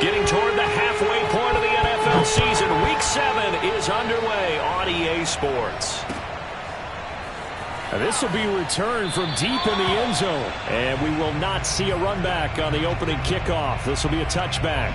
Getting toward the halfway point of the NFL season. Week 7 is underway on EA Sports. This will be returned from deep in the end zone. And we will not see a run back on the opening kickoff. This will be a touchback.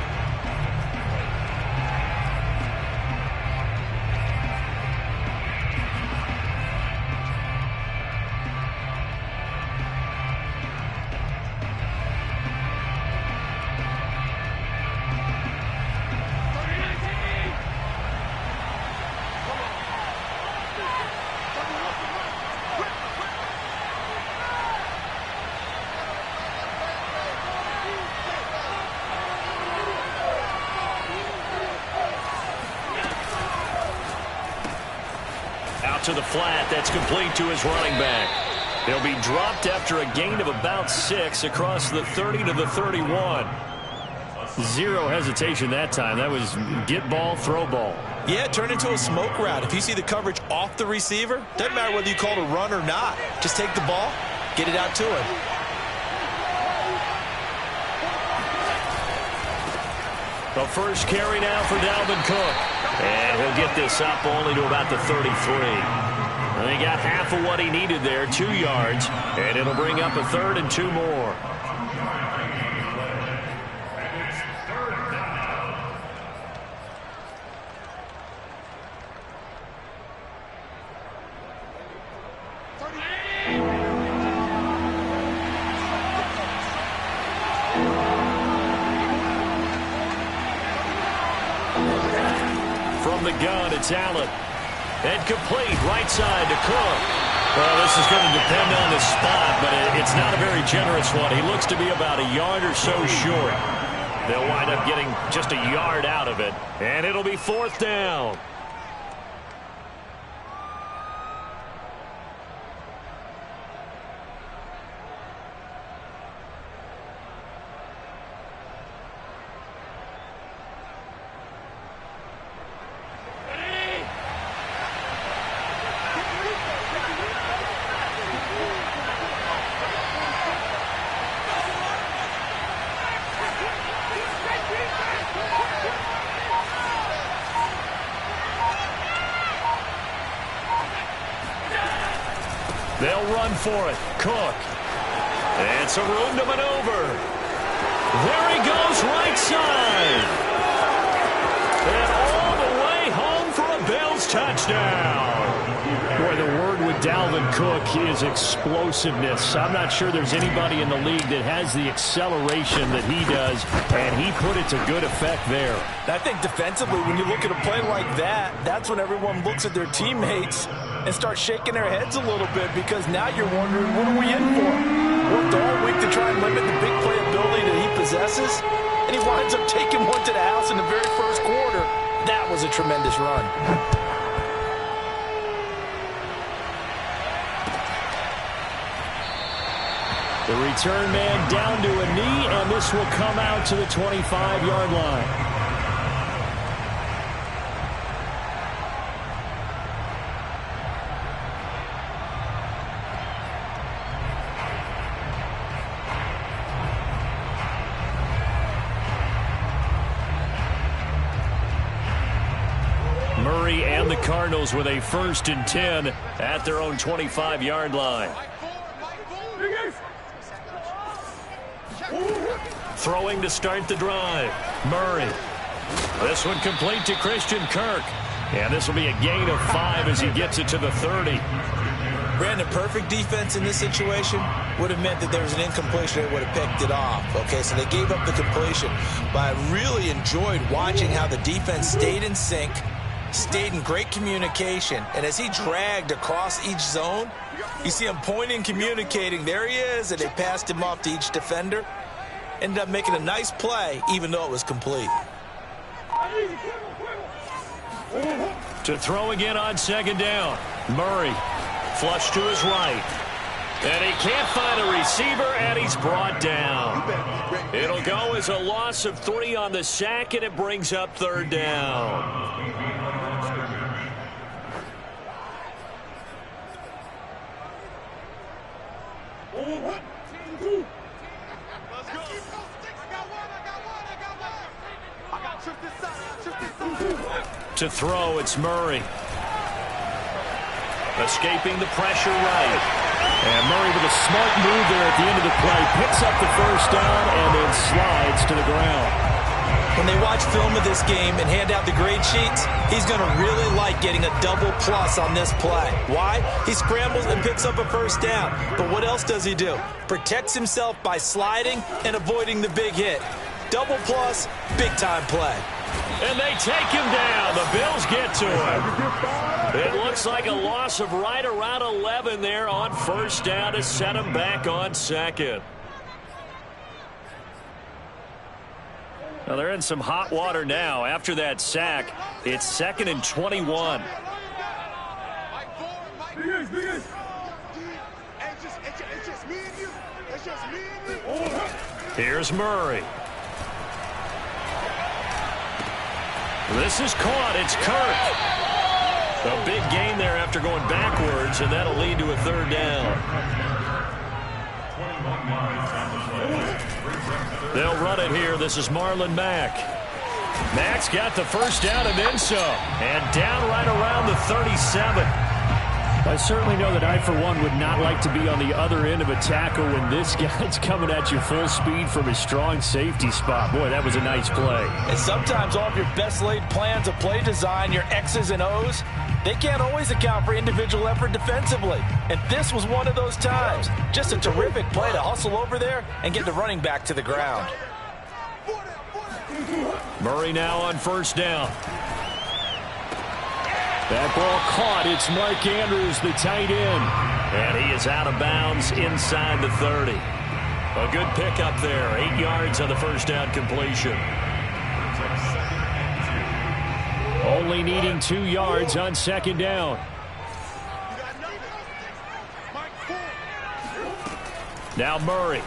To the flat, that's complete to his running back. He'll be dropped after a gain of about 6 across the 30 to the 31. Zero hesitation that time. That was get ball, throw ball. Yeah, turn into a smoke route. If you see the coverage off the receiver, doesn't matter whether you call it a run or not. Just take the ball, get it out to him. The first carry now for Dalvin Cook. And he'll get this up only to about the 33. And he got half of what he needed there, 2 yards. And it'll bring up a 3rd and 2 more. From the gun, it's Allen. And complete, right side to Cook. Well, this is going to depend on the spot, but it's not a very generous one. He looks to be about a yard or so short. They'll wind up getting just a yard out of it, and it'll be 4th down. They'll run for it. Cook. And some room to maneuver. There he goes, right side. And all the way home for a Bills touchdown. Boy, the word with Dalvin Cook is explosiveness. I'm not sure there's anybody in the league that has the acceleration that he does, and he put it to good effect there. I think defensively, when you look at a play like that, that's when everyone looks at their teammates and starts shaking their heads a little bit, because now you're wondering, what are we in for? Worked all week to try and limit the big play ability that he possesses, and he winds up taking one to the house in the very first quarter. That was a tremendous run. The return man down to a knee, and this will come out to the 25-yard line. Murray and the Cardinals with a 1st and 10 at their own 25-yard line. Throwing to start the drive. Murray. This one complete to Christian Kirk. And this will be a gain of 5 as he gets it to the 30. Brandon, perfect defense in this situation would have meant that there was an incompletion. They would have picked it off. Okay, so they gave up the completion. But I really enjoyed watching how the defense stayed in sync, stayed in great communication. And as he dragged across each zone, you see him pointing, communicating. There he is, and they passed him off to each defender. Ended up making a nice play, even though it was complete. To throw again on 2nd down. Murray. Flush to his right. And he can't find a receiver, and he's brought down. It'll go as a loss of 3 on the sack, and it brings up 3rd down. To throw, it's Murray. Escaping the pressure right. And Murray with a smart move there at the end of the play. Picks up the first down and then slides to the ground. When they watch film of this game and hand out the grade sheets, he's going to really like getting a double plus on this play. Why? He scrambles and picks up a first down. But what else does he do? Protects himself by sliding and avoiding the big hit. Double plus, big-time play. And they take him down. The Bills get to him. It looks like a loss of right around 11 there on first down to set him back on second. Well, they're in some hot water now. After that sack, it's 2nd and 21. Here's Murray. This is caught. It's Kirk. A big gain there after going backwards, and that'll lead to a third down. They'll run it here. This is Marlon Mack. Mack's got the first down and then some. And down right around the 37. I certainly know that I, for one, would not like to be on the other end of a tackle when this guy's coming at you full speed from his strong safety spot. Boy, that was a nice play. And sometimes all of your best laid plans of play design, your X's and O's, they can't always account for individual effort defensively. And this was one of those times. Just a terrific play to hustle over there and get the running back to the ground. Murray now on first down. That ball caught. It's Mark Andrews, the tight end. And he is out of bounds inside the 30. A good pickup there. 8 yards on the first down completion. Only needing 2 yards on second down. Now Murray.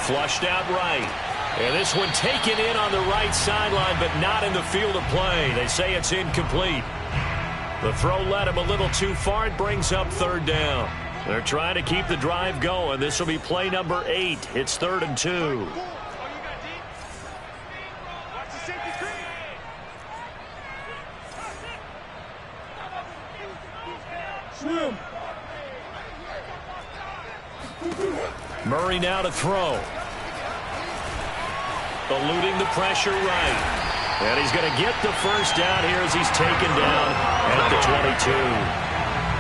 Flushed out right. And this one taken in on the right sideline, but not in the field of play. They say it's incomplete. The throw led him a little too far. It brings up third down. They're trying to keep the drive going. This will be play number 8. It's 3rd and 2. Murray now to throw. Eluding the pressure right. And he's going to get the first down here as he's taken down at the 22.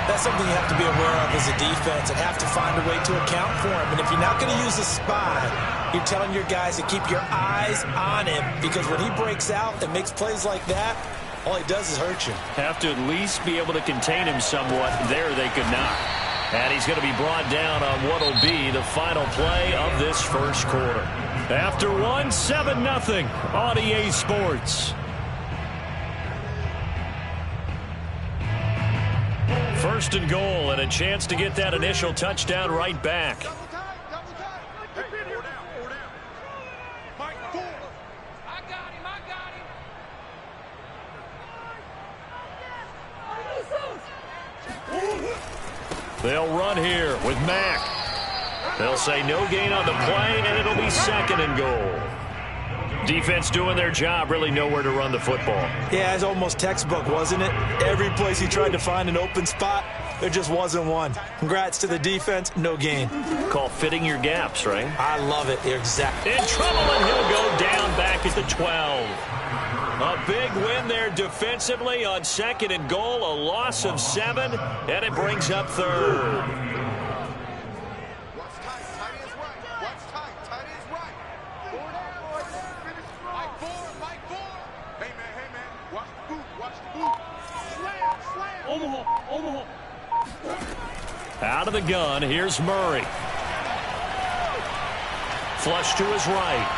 That's something you have to be aware of as a defense and have to find a way to account for him. And if you're not going to use a spy, you're telling your guys to keep your eyes on him, because when he breaks out and makes plays like that, all he does is hurt you. Have to at least be able to contain him somewhat. There they could not. And he's going to be brought down on what will be the final play of this first quarter. After 7-0 on EA Sports. First and goal, and a chance to get that initial touchdown right back. They'll run here with Mack. They'll say no gain on the play, and it'll be 2nd and goal. Defense doing their job, really nowhere to run the football. Yeah, it's almost textbook, wasn't it? Every place he tried to find an open spot, there just wasn't one. Congrats to the defense, no gain. Call fitting your gaps, right? I love it. Exactly. In trouble, and he'll go down back at the 12. A big win there defensively on 2nd and goal, a loss of 7, and it brings up 3rd. Out of the gun, here's Murray. Flush to his right.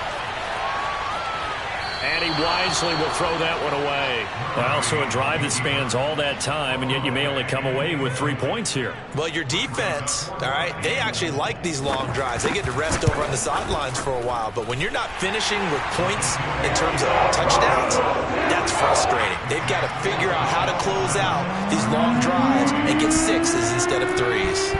And he wisely will throw that one away. Also a drive that spans all that time, and yet you may only come away with 3 points here. Well, your defense, all right, they actually like these long drives. They get to rest over on the sidelines for a while. But when you're not finishing with points in terms of touchdowns, that's frustrating. They've got to figure out how to close out these long drives and get 6s instead of 3s.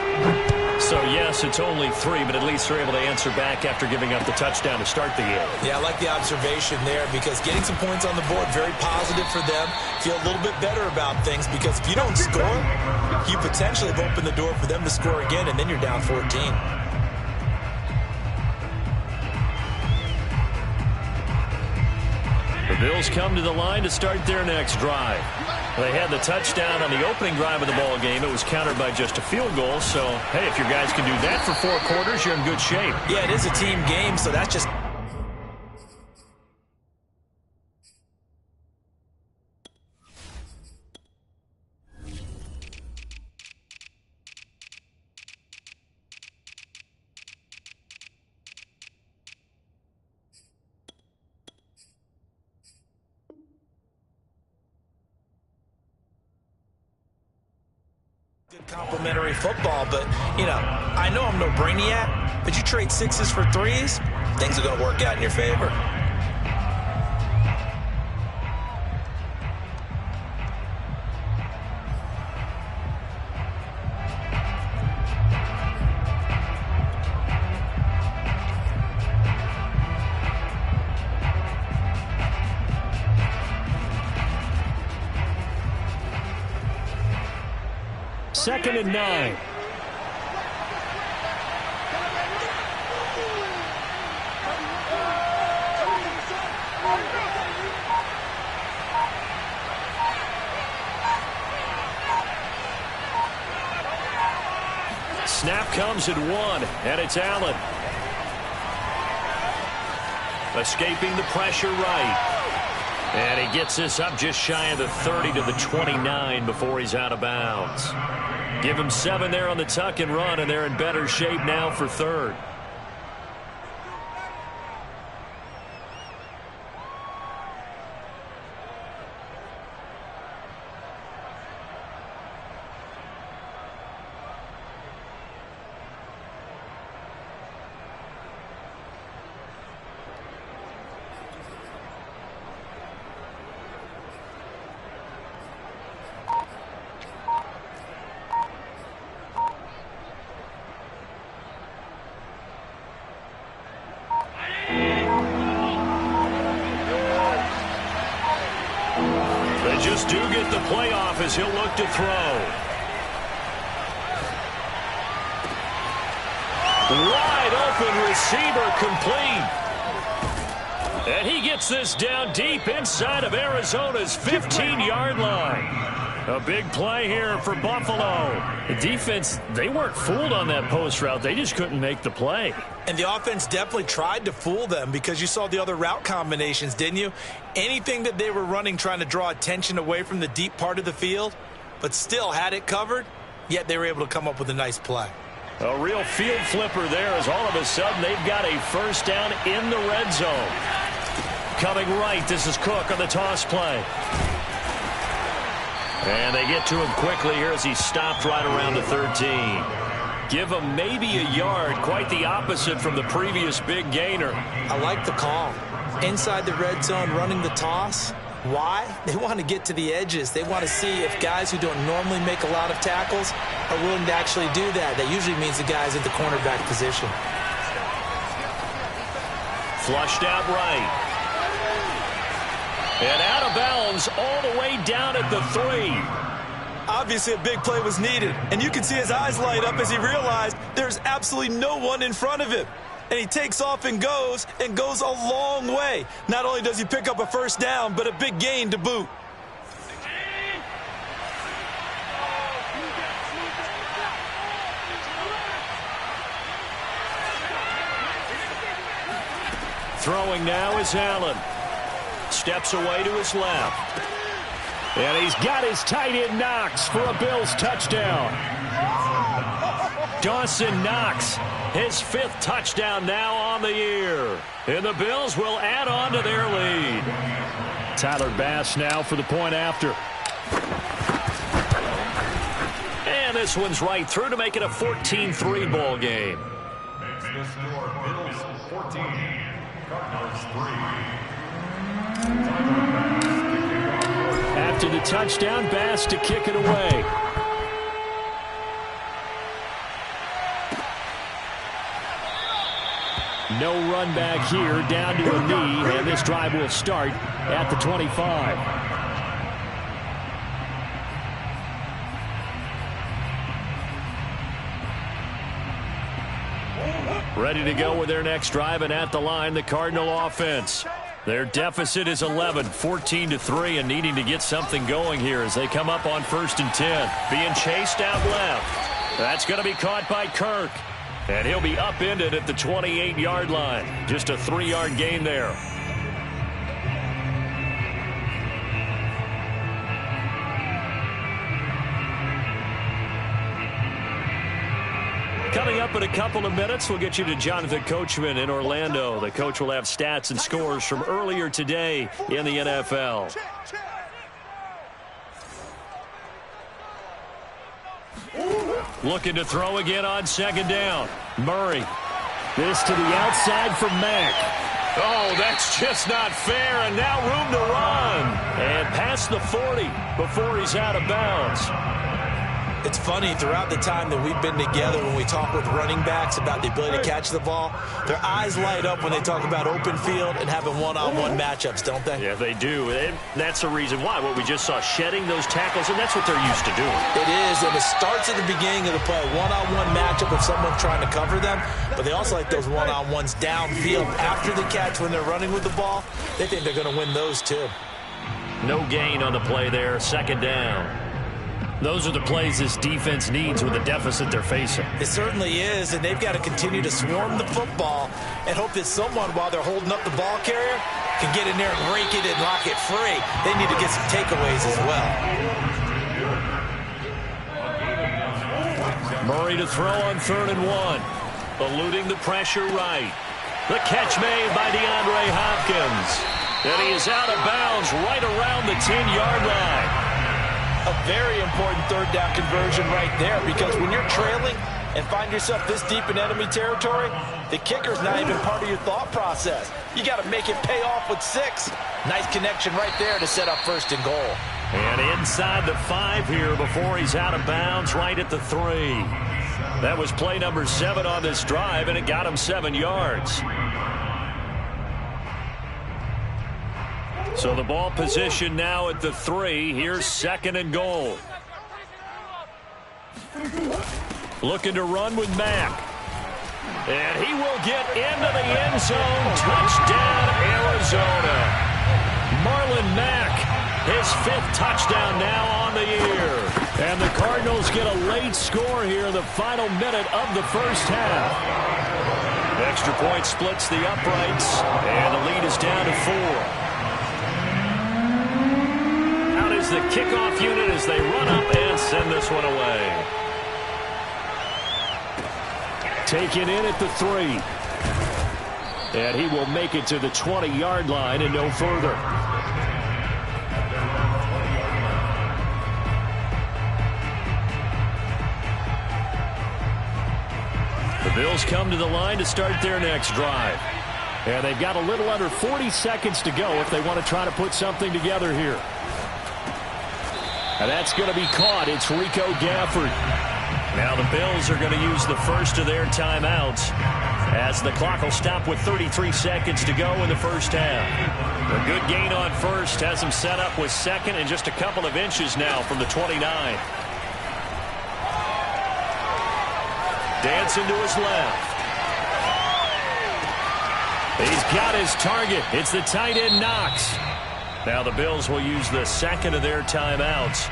So, yes, it's only 3, but at least they're able to answer back after giving up the touchdown to start the game. Yeah, I like the observation there because getting some points on the board, very positive for them. Feel a little bit better about things because if you don't score, you potentially have opened the door for them to score again, and then you're down 14. The Bills come to the line to start their next drive. They had the touchdown on the opening drive of the ball game. It was countered by just a field goal. So, hey, if your guys can do that for 4 quarters, you're in good shape. Yeah, it is a team game, so that's just... good complimentary football, but, you know, I know I'm no brainiac, but you trade 6s for 3s, things are going to work out in your favor. Second and 9. Snap comes at 1, and it's Allen. Escaping the pressure right. And he gets this up just shy of the 30 to the 29 before he's out of bounds. Give him 7 there on the tuck and run, and they're in better shape now for third. Just do get the play off as he'll look to throw. Wide open receiver complete. And he gets this down deep inside of Arizona's 15-yard line. A big play here for Buffalo. The defense, they weren't fooled on that post route. They just couldn't make the play. And the offense definitely tried to fool them because you saw the other route combinations, didn't you? Anything that they were running trying to draw attention away from the deep part of the field, but still had it covered, yet they were able to come up with a nice play. A real field flipper there as all of a sudden they've got a first down in the red zone. Coming right, this is Cook on the toss play. And they get to him quickly here as he stopped right around the 13. Give him maybe a yard, quite the opposite from the previous big gainer. I like the call. Inside the red zone, running the toss. Why? They want to get to the edges. They want to see if guys who don't normally make a lot of tackles are willing to actually do that. That usually means the guys at the cornerback position. Flushed out right. And out of bounds all the way down at the 3. Obviously, a big play was needed, and you can see his eyes light up as he realized there's absolutely no one in front of him. And he takes off and goes a long way. Not only does he pick up a first down, but a big gain to boot. Throwing now is Allen. Steps away to his left. And he's got his tight end Knox for a Bills touchdown. Dawson Knox, his 5th touchdown now on the year. And the Bills will add on to their lead. Tyler Bass now for the point after. And this one's right through to make it a 14-3 ball game. Makes the score Bills 14, Cardinals 3. After the touchdown, Bass to kick it away. No run back here, down to a knee, and this drive will start at the 25. Ready to go with their next drive, and at the line, the Cardinal offense. Their deficit is 11, 14-3, and needing to get something going here as they come up on 1st and 10. Being chased out left. That's going to be caught by Kirk. And he'll be upended at the 28-yard line. Just a 3-yard gain there. Coming up in a couple of minutes, we'll get you to Jonathan Coachman in Orlando. The coach will have stats and scores from earlier today in the NFL. Looking to throw again on 2nd down. Murray. This to the outside for Mack. Oh, that's just not fair, and now room to run. And past the 40 before he's out of bounds. It's funny, throughout the time that we've been together, when we talk with running backs about the ability to catch the ball, their eyes light up when they talk about open field and having one-on-one matchups, don't they? Yeah, they do. And that's the reason why. What we just saw, shedding those tackles, and that's what they're used to doing. It is, and it starts at the beginning of the play. One-on-one matchup if someone's trying to cover them, but they also like those one-on-ones downfield after the catch when they're running with the ball. They think they're going to win those, too. No gain on the play there, 2nd down. Those are the plays this defense needs with the deficit they're facing. It certainly is, and they've got to continue to swarm the football and hope that someone, while they're holding up the ball carrier, can get in there and rake it and lock it free. They need to get some takeaways as well. Murray to throw on 3rd and 1. Eluding the pressure right. The catch made by DeAndre Hopkins. And he is out of bounds right around the 10-yard line. A very important 3rd down conversion right there, because when you're trailing and find yourself this deep in enemy territory, the kicker's not even part of your thought process. You got to make it pay off with 6. Nice connection right there to set up 1st and goal. And inside the 5 here before he's out of bounds, right at the 3. That was play number 7 on this drive, and it got him 7 yards. So the ball position now at the 3. Here's 2nd and goal. Looking to run with Mack. And he will get into the end zone. Touchdown, Arizona. Marlon Mack, his 5th touchdown now on the year. And the Cardinals get a late score here in the final minute of the first half. Extra point splits the uprights, and the lead is down to 4. The kickoff unit as they run up and send this one away. Taken in at the 3. And he will make it to the 20-yard line and no further. The Bills come to the line to start their next drive. And they've got a little under 40 seconds to go if they want to try to put something together here. And that's going to be caught. It's Rico Gafford. Now the Bills are going to use the first of their timeouts as the clock will stop with 33 seconds to go in the first half. A good gain on 1st has him set up with 2nd and just a couple of inches now from the 29. Dancing to his left. He's got his target. It's the tight end Knox. Now the Bills will use the 2nd of their timeouts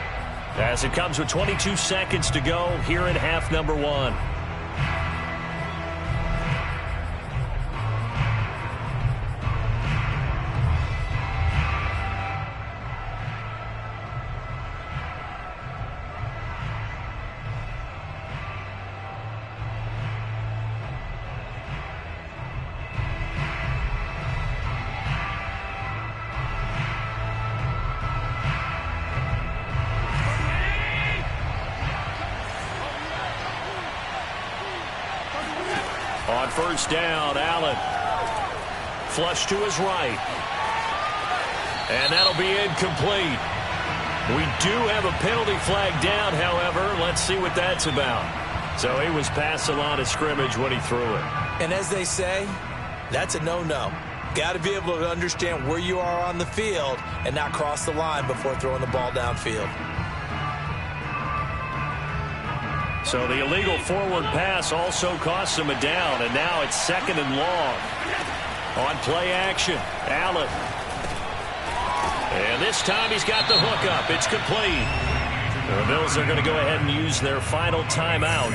as it comes with 22 seconds to go here in half number 1. On 1st down, Allen. Flush to his right. And that'll be incomplete. We do have a penalty flag down, however. Let's see what that's about. So he was past the line of scrimmage when he threw it. And as they say, That's a no-no. Got to be able to understand where you are on the field and not cross the line before throwing the ball downfield. So the illegal forward pass also costs him a down, and now it's 2nd and long. On play action, Allen. And this time he's got the hook up. It's complete. The Bills are going to go ahead and use their final timeout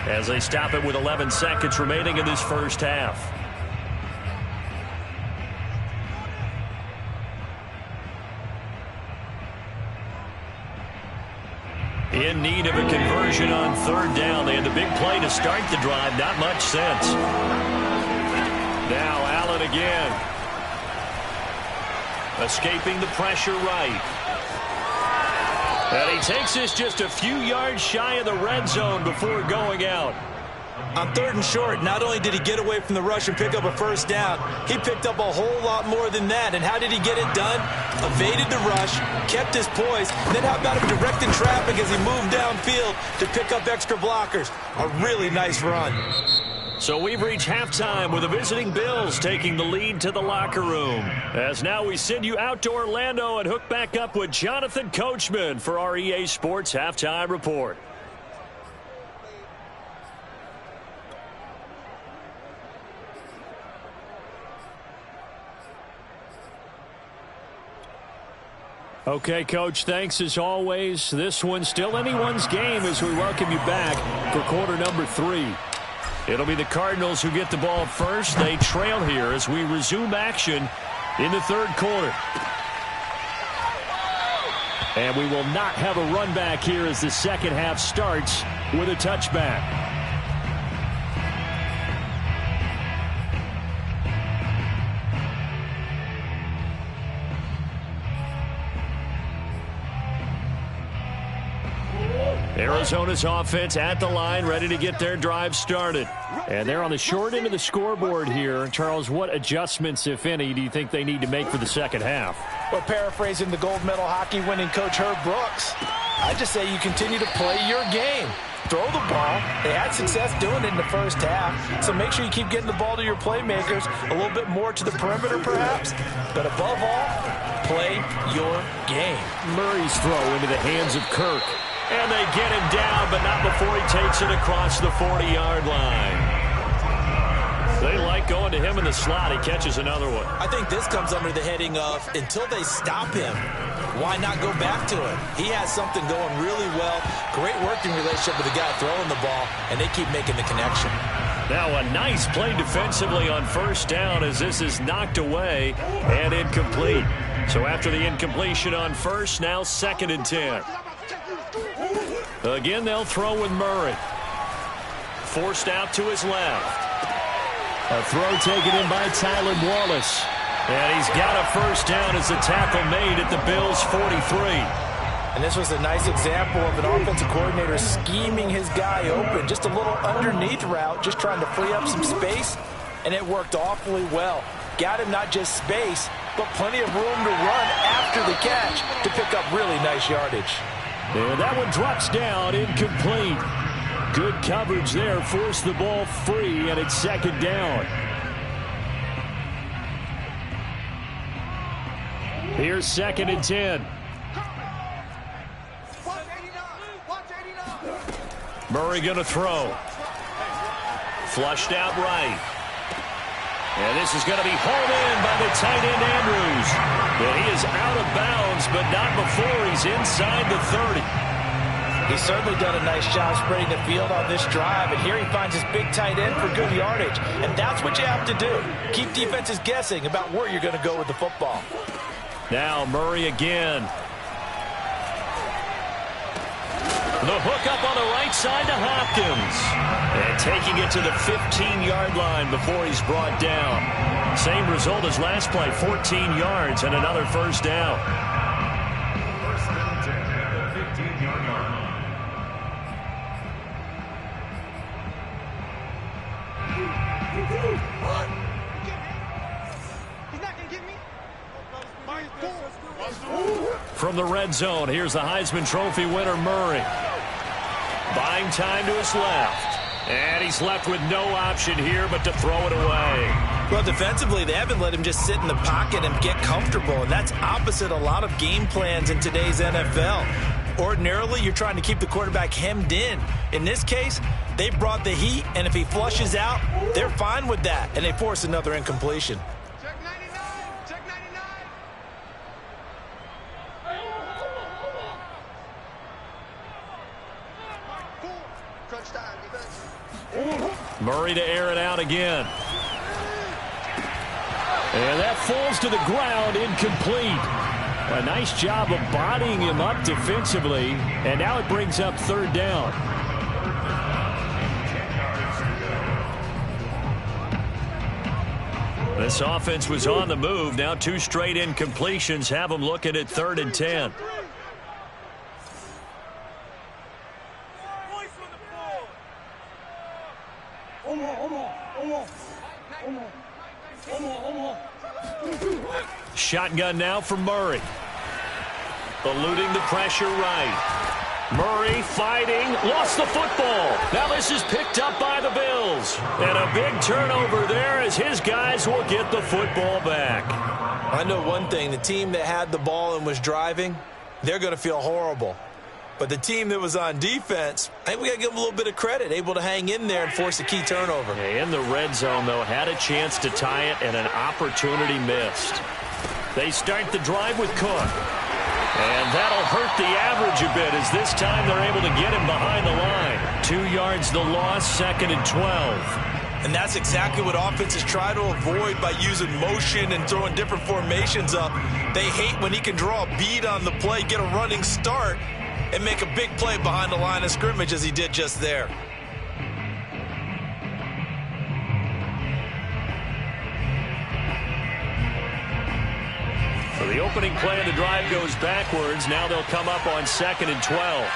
as they stop it with 11 seconds remaining in this first half. In need of a conversion on 3rd down. They had the big play to start the drive. Not much sense. Now Allen again. Escaping the pressure right. And he takes this just a few yards shy of the red zone before going out. On 3rd and short, not only did he get away from the rush and pick up a 1st down, he picked up a whole lot more than that. And how did he get it done? Evaded the rush, kept his poise, then how about him directing traffic as he moved downfield to pick up extra blockers? A really nice run. So we've reached halftime with the visiting Bills taking the lead to the locker room. As now we send you out to Orlando and hook back up with Jonathan Coachman for our EA Sports Halftime Report. Okay, Coach, thanks as always. This one's still anyone's game as we welcome you back for quarter number 3. It'll be the Cardinals who get the ball first. They trail here as we resume action in the 3rd quarter. And we will not have a run back here as the second half starts with a touchback. Arizona's offense at the line, ready to get their drive started. And they're on the short end of the scoreboard here. Charles, what adjustments, if any, do you think they need to make for the second half? Well, paraphrasing the gold medal hockey winning coach Herb Brooks, I just say you continue to play your game. Throw the ball. They had success doing it in the first half, so make sure you keep getting the ball to your playmakers, a little bit more to the perimeter perhaps, but above all, play your game. Murray's throw into the hands of Kirk. And they get him down, but not before he takes it across the 40-yard line. They like going to him in the slot. He catches another one. I think this comes under the heading of until they stop him, why not go back to him? He has something going really well. Great working relationship with the guy throwing the ball, and they keep making the connection. Now a nice play defensively on 1st down as this is knocked away and incomplete. So after the incompletion on 1st, now 2nd and 10. Again, they'll throw with Murray. Forced out to his left. A throw taken in by Tylan Wallace. And he's got a 1st down as the tackle made at the Bills' 43. And this was a nice example of an offensive coordinator scheming his guy open. Just a little underneath route, just trying to free up some space. And it worked awfully well. Got him not just space, but plenty of room to run after the catch to pick up really nice yardage. And that one drops down, incomplete. Good coverage there, forced the ball free, and it's 2nd down. Here's 2nd and 10. Murray going to throw. Flushed out right. And this is going to be hauled in by the tight end, Andrews. And he is out of bounds, but not before he's inside the 30. He's certainly done a nice job spreading the field on this drive, and here he finds his big tight end for good yardage. And that's what you have to do. Keep defenses guessing about where you're going to go with the football. Now Murray again. The hook up on the right side to Hopkins. And taking it to the 15-yard line before he's brought down. Same result as last play, 14 yards and another 1st down. 1st and 10 at the 15-yard line. From the red zone, here's the Heisman Trophy winner, Murray. Buying time to his left. And he's left with no option here but to throw it away. Well, defensively, they haven't let him just sit in the pocket and get comfortable, and that's opposite a lot of game plans in today's NFL. Ordinarily, you're trying to keep the quarterback hemmed in. In this case, they brought the heat, and if he flushes out, they're fine with that, and they force another incompletion. Check 99. Check 99. Crunch time, defense. Murray to air it out again. And that falls to the ground, incomplete. A nice job of bodying him up defensively, and now it brings up third down. This offense was on the move. Now 2 straight incompletions have them looking at 3rd and 10. Shotgun now for Murray. Eluding the pressure right. Murray fighting. Lost the football. Now this is picked up by the Bills. And a big turnover there as his guys will get the football back. I know one thing. The team that had the ball and was driving, they're going to feel horrible. But the team that was on defense, I think we got to give them a little bit of credit, able to hang in there and force a key turnover. In the red zone, though, had a chance to tie it and an opportunity missed. They start the drive with Cook. And that'll hurt the average a bit as this time they're able to get him behind the line. 2 yards the loss, 2nd and 12. And that's exactly what offenses try to avoid by using motion and throwing different formations up. They hate when he can draw a bead on the play, get a running start, and make a big play behind the line of scrimmage as he did just there. So the opening play of the drive goes backwards. Now they'll come up on 2nd and 12.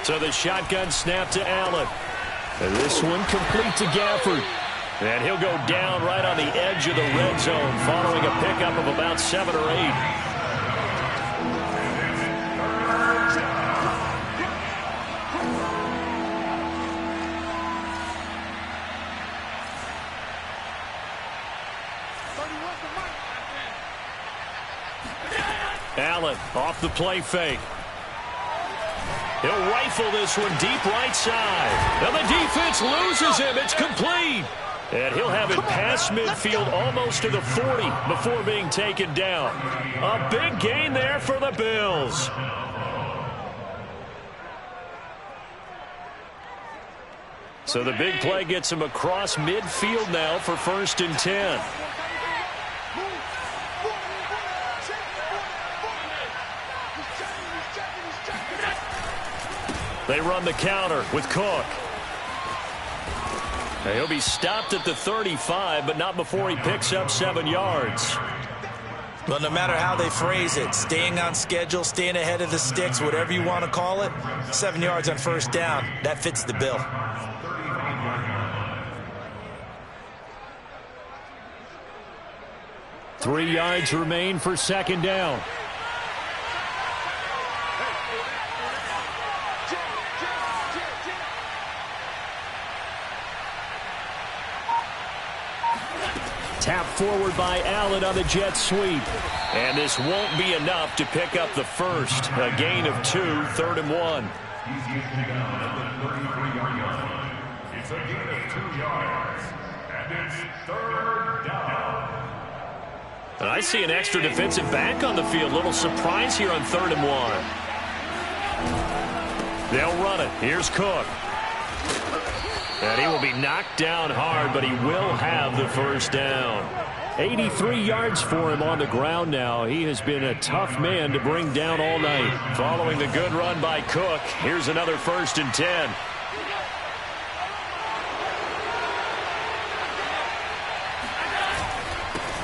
So the shotgun snap to Allen. And this one complete to Gafford. And he'll go down right on the edge of the red zone following a pickup of about 7 or 8. Allen off the play fake. He'll rifle this one deep right side. And the defense loses him. It's complete. And he'll have it past midfield almost to the 40 before being taken down. A big gain there for the Bills. So the big play gets him across midfield now for 1st and 10. They run the counter with Cook. Now he'll be stopped at the 35, but not before he picks up 7 yards. Well, no matter how they phrase it, staying on schedule, staying ahead of the sticks, whatever you want to call it, 7 yards on 1st down, that fits the bill. Three yards remain for 2nd down. Tap forward by Allen on the jet sweep. And this won't be enough to pick up the first. A gain of 2, 3rd and 1. It's a gain of 2 yards. And it's 3rd down. And I see an extra defensive back on the field. Little surprise here on 3rd and 1. They'll run it. Here's Cook. And he will be knocked down hard, but he will have the 1st down. 83 yards for him on the ground now. He has been a tough man to bring down all night. Following the good run by Cook, here's another 1st and 10.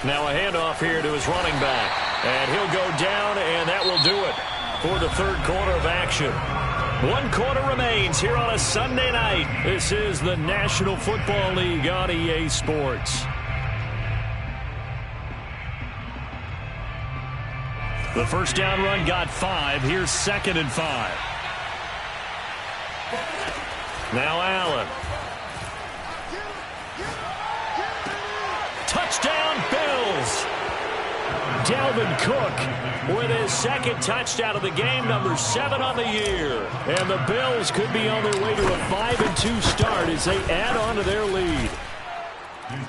Now a handoff here to his running back. And he'll go down, and that will do it for the 3rd quarter of action. 1 quarter remains here on a Sunday night. This is the National Football League on EA Sports. The 1st down run got 5. Here's 2nd and 5. Now Allen. Dalvin Cook with his second touchdown of the game, number 7 on the year. And the Bills could be on their way to a 5-2 start as they add on to their lead.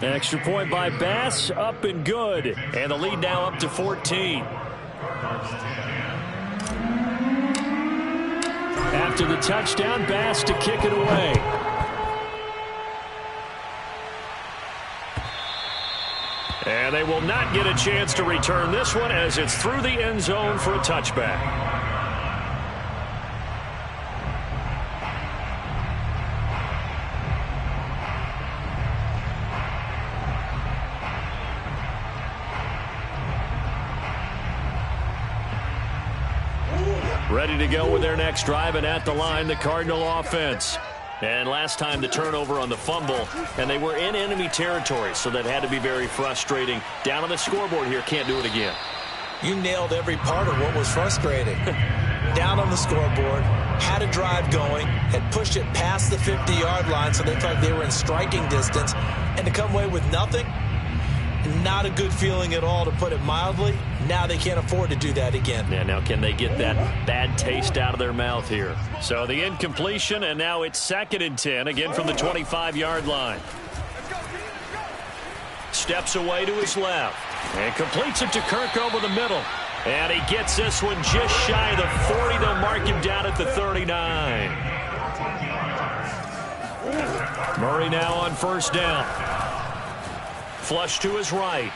Extra point by Bass, up and good. And the lead now up to 14. After the touchdown, Bass to kick it away. And they will not get a chance to return this one as it's through the end zone for a touchback. Ready to go with their next drive, and at the line, the Cardinal offense. And last time the turnover on the fumble, and they were in enemy territory, so that had to be very frustrating. Down on the scoreboard here, can't do it again. You nailed every part of what was frustrating. Down on the scoreboard, had a drive going, had pushed it past the 50-yard line, so they thought they were in striking distance, and to come away with nothing, not a good feeling at all, to put it mildly. Now they can't afford to do that again. Yeah, now can they get that bad taste out of their mouth here? So the incompletion, and now it's 2nd and 10, again from the 25-yard line. Steps away to his left, and completes it to Kirk over the middle. And he gets this one just shy of the 40. They'll mark him down at the 39. Murray now on first down. Flush to his right.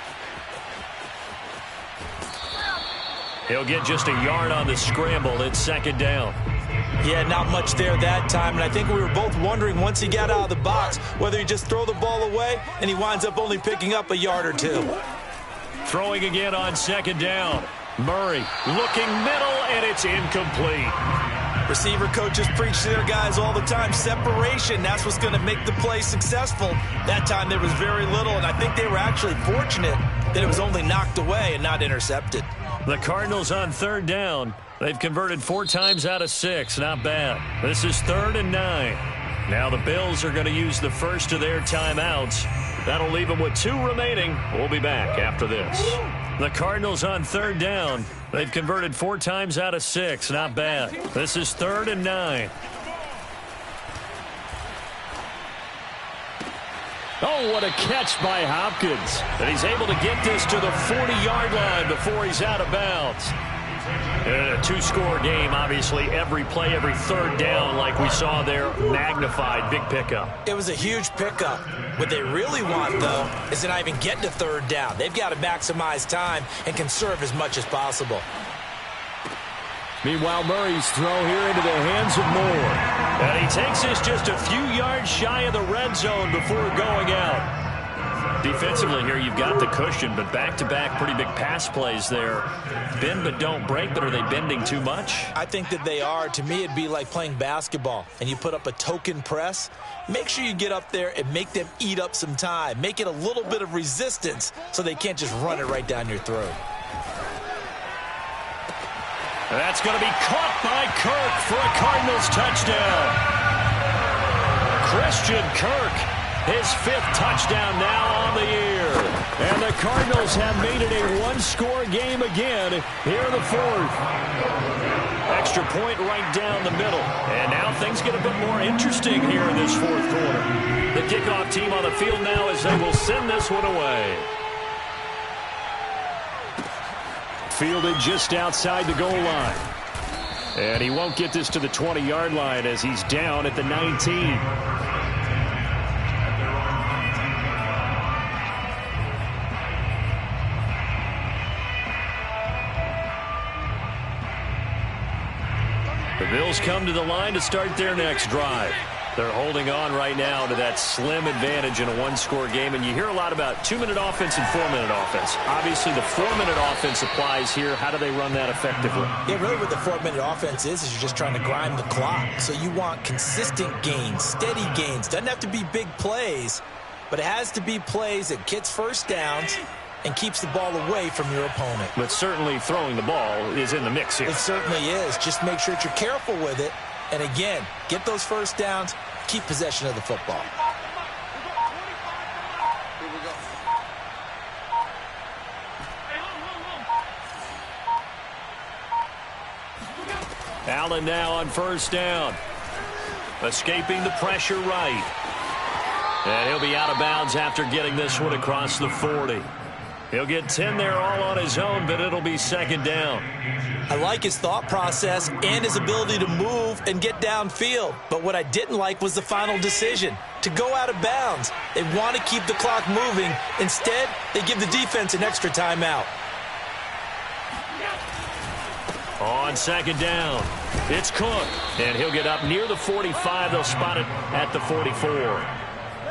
He'll get just a yard on the scramble. It's 2nd down. Yeah, not much there that time, and I think we were both wondering once he got out of the box whether he just throw the ball away, and he winds up only picking up a yard or two. Throwing again on 2nd down. Murray looking middle, and it's incomplete. Receiver coaches preach to their guys all the time. Separation, that's what's going to make the play successful. That time there was very little, and I think they were actually fortunate that it was only knocked away and not intercepted. The Cardinals on 3rd down. They've converted 4 times out of 6. Not bad. This is 3rd and 9. Now the Bills are going to use the first of their timeouts. That'll leave them with 2 remaining. We'll be back after this. The Cardinals on 3rd down. They've converted 4 times out of 6. Not bad. This is 3rd and 9. Oh, what a catch by Hopkins. And he's able to get this to the 40-yard line before he's out of bounds. And a 2-score game, obviously, every play, every 3rd down, like we saw there, magnified, big pickup. It was a huge pickup. What they really want, though, is to not even get to 3rd down. They've got to maximize time and conserve as much as possible. Meanwhile, Murray's throw here into the hands of Moore. And he takes this just a few yards shy of the red zone before going out. Defensively here, you've got the cushion, but back-to-back pretty big pass plays there. Bend but don't break, but are they bending too much? I think that they are. To me, it'd be like playing basketball, and you put up a token press. Make sure you get up there and make them eat up some time. Make it a little bit of resistance so they can't just run it right down your throat. That's going to be caught by Kirk for a Cardinals touchdown. Christian Kirk, his 5th touchdown now on the year. And the Cardinals have made it a 1-score game again here in the 4th. Extra point right down the middle. And now things get a bit more interesting here in this 4th quarter. The kickoff team on the field now as they will send this one away. Fielded just outside the goal line. And he won't get this to the 20-yard line as he's down at the 19. The Bills come to the line to start their next drive. They're holding on right now to that slim advantage in a 1-score game, and you hear a lot about 2-minute offense and 4-minute offense. Obviously, the 4-minute offense applies here. How do they run that effectively? Yeah, really what the 4-minute offense is you're just trying to grind the clock. So you want consistent gains, steady gains. Doesn't have to be big plays, but it has to be plays that gets first downs and keeps the ball away from your opponent. But certainly throwing the ball is in the mix here. It certainly is. Just make sure that you're careful with it. And again, get those first downs, keep possession of the football. Allen now on first down. Escaping the pressure right. And he'll be out of bounds after getting this one across the 40. He'll get 10 there all on his own, but it'll be second down. I like his thought process and his ability to move and get downfield. But what I didn't like was the final decision, to go out of bounds. They want to keep the clock moving. Instead, they give the defense an extra timeout. On second down, it's Cook. And he'll get up near the 45. They'll spot it at the 44.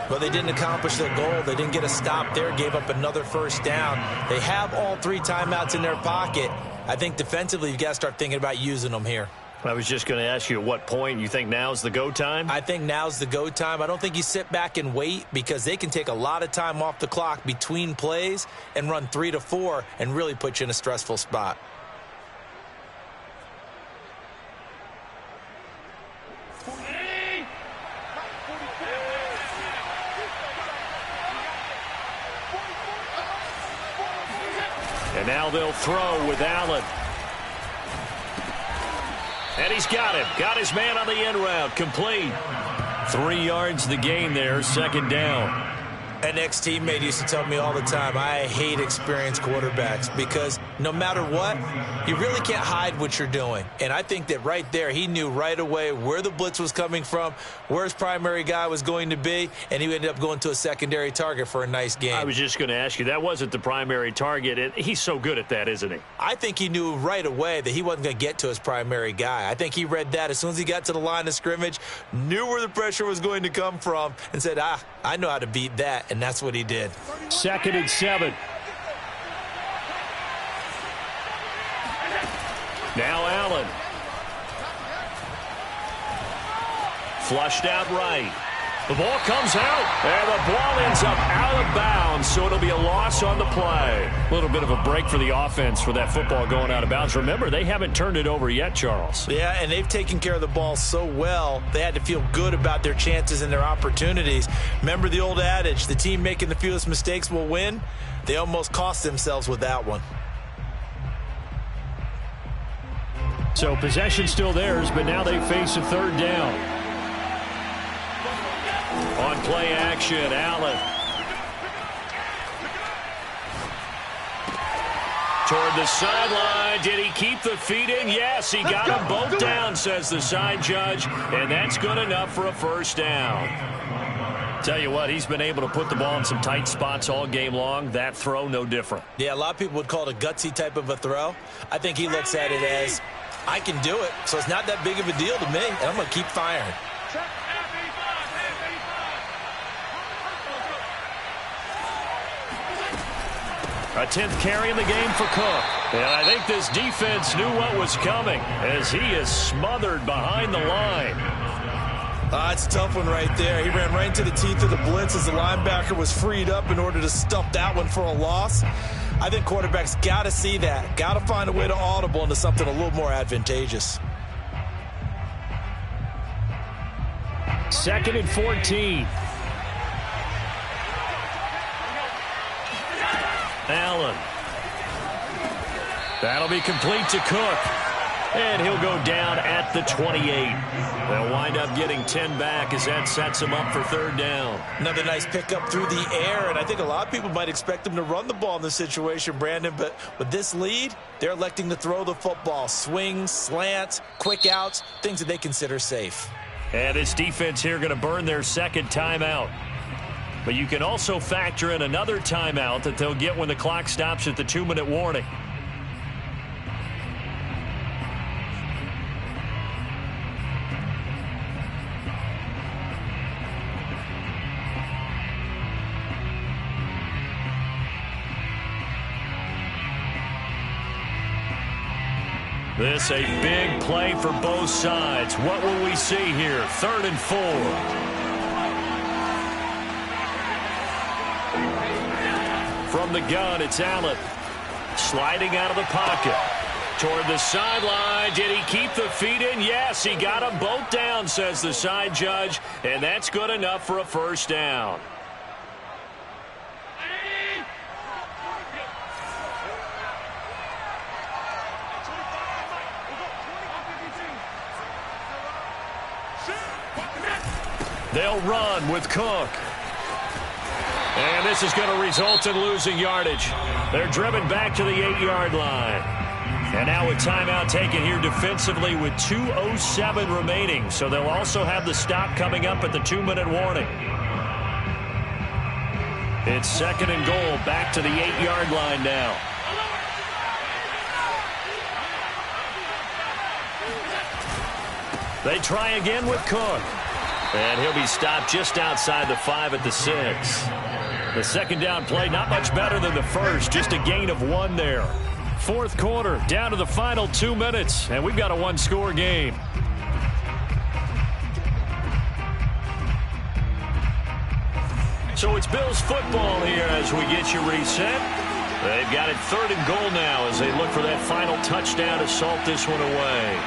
But they didn't accomplish their goal. They didn't get a stop there, gave up another first down. They have all 3 timeouts in their pocket. I think defensively you've got to start thinking about using them here. I was just going to ask you at what point you think now's the go time? I think now's the go time. I don't think you sit back and wait, because they can take a lot of time off the clock between plays and run 3 to 4 and really put you in a stressful spot. And now they'll throw with Allen. And he's got him. Got his man on the end route. Complete. 3 yards the gain there. Second down. An ex-teammate used to tell me all the time, I hate experienced quarterbacks, because no matter what, you really can't hide what you're doing. And I think that right there, he knew right away where the blitz was coming from, where his primary guy was going to be, and he ended up going to a secondary target for a nice game. I was just going to ask you, that wasn't the primary target. And he's so good at that, isn't he? I think he knew right away that he wasn't going to get to his primary guy. I think he read that as soon as he got to the line of scrimmage, knew where the pressure was going to come from, and said, I know how to beat that. And that's what he did. 2nd and 7. Now Allen. Flushed out right. The ball comes out, and the ball ends up out of bounds, so it'll be a loss on the play. A little bit of a break for the offense for that football going out of bounds. Remember, they haven't turned it over yet, Charles. Yeah, and they've taken care of the ball so well, they had to feel good about their chances and their opportunities. Remember the old adage, the team making the fewest mistakes will win? They almost cost themselves with that one. So possession still theirs, but now they face a third down. On play action, Allen. Toward the sideline. Did he keep the feet in? Yes, he got them both down, says the side judge. And that's good enough for a first down. Tell you what, he's been able to put the ball in some tight spots all game long. That throw, no different. Yeah, a lot of people would call it a gutsy type of a throw. I think he looks at it as, I can do it, so it's not that big of a deal to me, and I'm going to keep firing. A 10th carry in the game for Cook. And I think this defense knew what was coming as he is smothered behind the line. It's a tough one right there. He ran right into the teeth of the blitz as the linebacker was freed up in order to stuff that one for a loss. I think quarterbacks got to see that. Got to find a way to audible into something a little more advantageous. 2nd and 14. Allen. That'll be complete to Cook. And he'll go down at the 28. They'll wind up getting 10 back as that sets him up for third down. Another nice pickup through the air, and I think a lot of people might expect them to run the ball in this situation, Brandon, but with this lead, they're electing to throw the football. Swings, slants, quick outs, things that they consider safe. And this defense here going to burn their second timeout. But you can also factor in another timeout that they'll get when the clock stops at the 2-minute warning. This a big play for both sides. What will we see here? 3rd and 4. From the gun, it's Allen. Sliding out of the pocket. Toward the sideline. Did he keep the feet in? Yes, he got them both down, says the side judge. And that's good enough for a first down. They'll run with Cook. And this is going to result in losing yardage. They're driven back to the 8-yard line. And now a timeout taken here defensively with 2:07 remaining. So they'll also have the stop coming up at the 2-minute warning. It's 2nd and goal, back to the 8-yard line now. They try again with Cook. And he'll be stopped just outside the 5 at the 6. The second down play, not much better than the first, just a gain of 1 there. 4th quarter, down to the final 2 minutes, and we've got a 1-score game. So it's Bills football here as we get you reset. They've got it 3rd and goal now as they look for that final touchdown to salt this one away.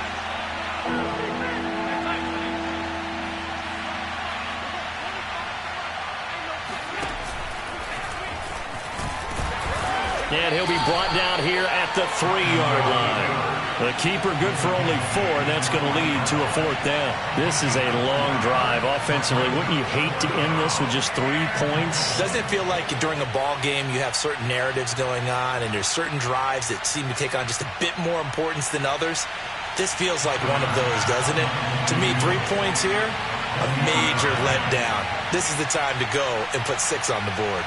And he'll be brought down here at the 3-yard line. The keeper good for only 4, and that's going to lead to a 4th down. This is a long drive offensively. Wouldn't you hate to end this with just 3 points? Doesn't it feel like during a ball game you have certain narratives going on and there's certain drives that seem to take on just a bit more importance than others? This feels like one of those, doesn't it? To me, 3 points here, a major letdown. This is the time to go and put 6 on the board.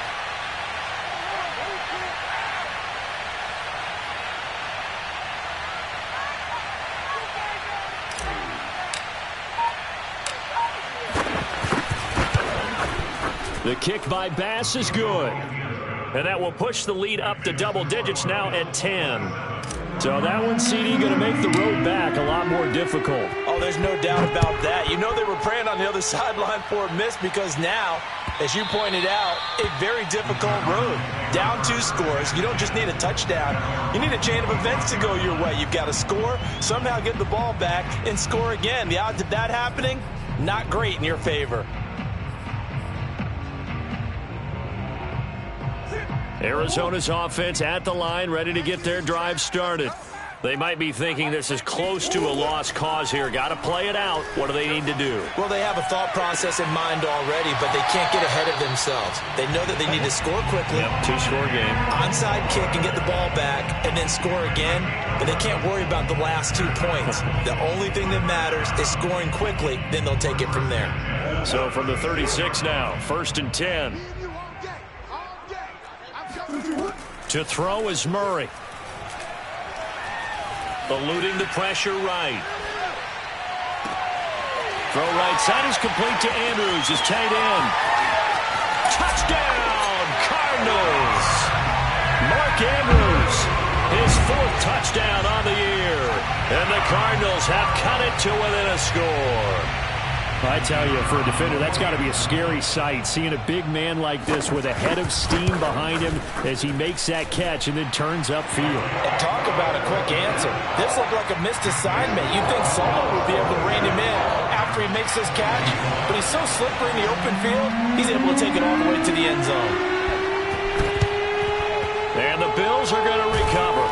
The kick by Bass is good. And that will push the lead up to double digits now at 10. So that one, CD, going to make the road back a lot more difficult. Oh, there's no doubt about that. You know they were praying on the other sideline for a miss because now, as you pointed out, a very difficult road. Down 2 scores. You don't just need a touchdown. You need a chain of events to go your way. You've got to score, somehow get the ball back, and score again. The odds of that happening, not great in your favor. Arizona's offense at the line, ready to get their drive started. They might be thinking this is close to a lost cause here. Got to play it out. What do they need to do? Well, they have a thought process in mind already, but they can't get ahead of themselves. They know that they need to score quickly. Yep, 2-score game. Onside kick and get the ball back and then score again, but they can't worry about the last 2 points. The only thing that matters is scoring quickly, then they'll take it from there. So from the 36 now, 1st and 10. To throw is Murray. Eluding the pressure right. Throw right side is complete to Andrews, his tight end. Touchdown, Cardinals! Mark Andrews, his 4th touchdown on the year. And the Cardinals have cut it to within a score. I tell you, for a defender, that's got to be a scary sight, seeing a big man like this with a head of steam behind him as he makes that catch and then turns upfield. And talk about a quick answer. This looked like a missed assignment. You'd think someone would be able to rein him in after he makes this catch, but he's so slippery in the open field, he's able to take it all the way to the end zone. And the Bills are going to recover.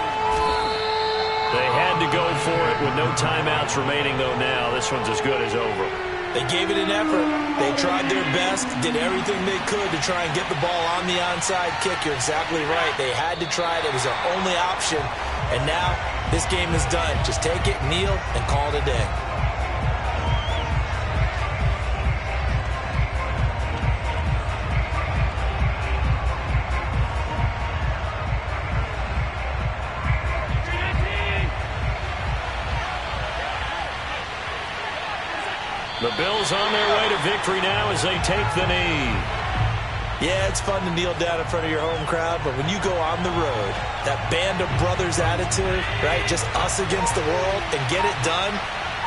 They had to go for it with no timeouts remaining, though now. This one's as good as over. They gave it an effort. They tried their best, did everything they could to try and get the ball on the onside kick. You're exactly right. They had to try it. It was their only option. And now this game is done. Just take it, kneel, and call it a day. The Bills on their way to victory now as they take the knee. Yeah, it's fun to kneel down in front of your home crowd, but when you go on the road, that band of brothers attitude, right, just us against the world, and get it done,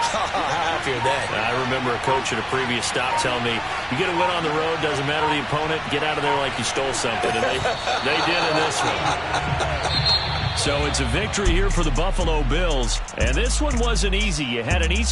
how happy are they? I remember a coach at a previous stop telling me, you get a win on the road, doesn't matter the opponent, get out of there like you stole something. And they did in this one. So it's a victory here for the Buffalo Bills. And this one wasn't easy. You had an East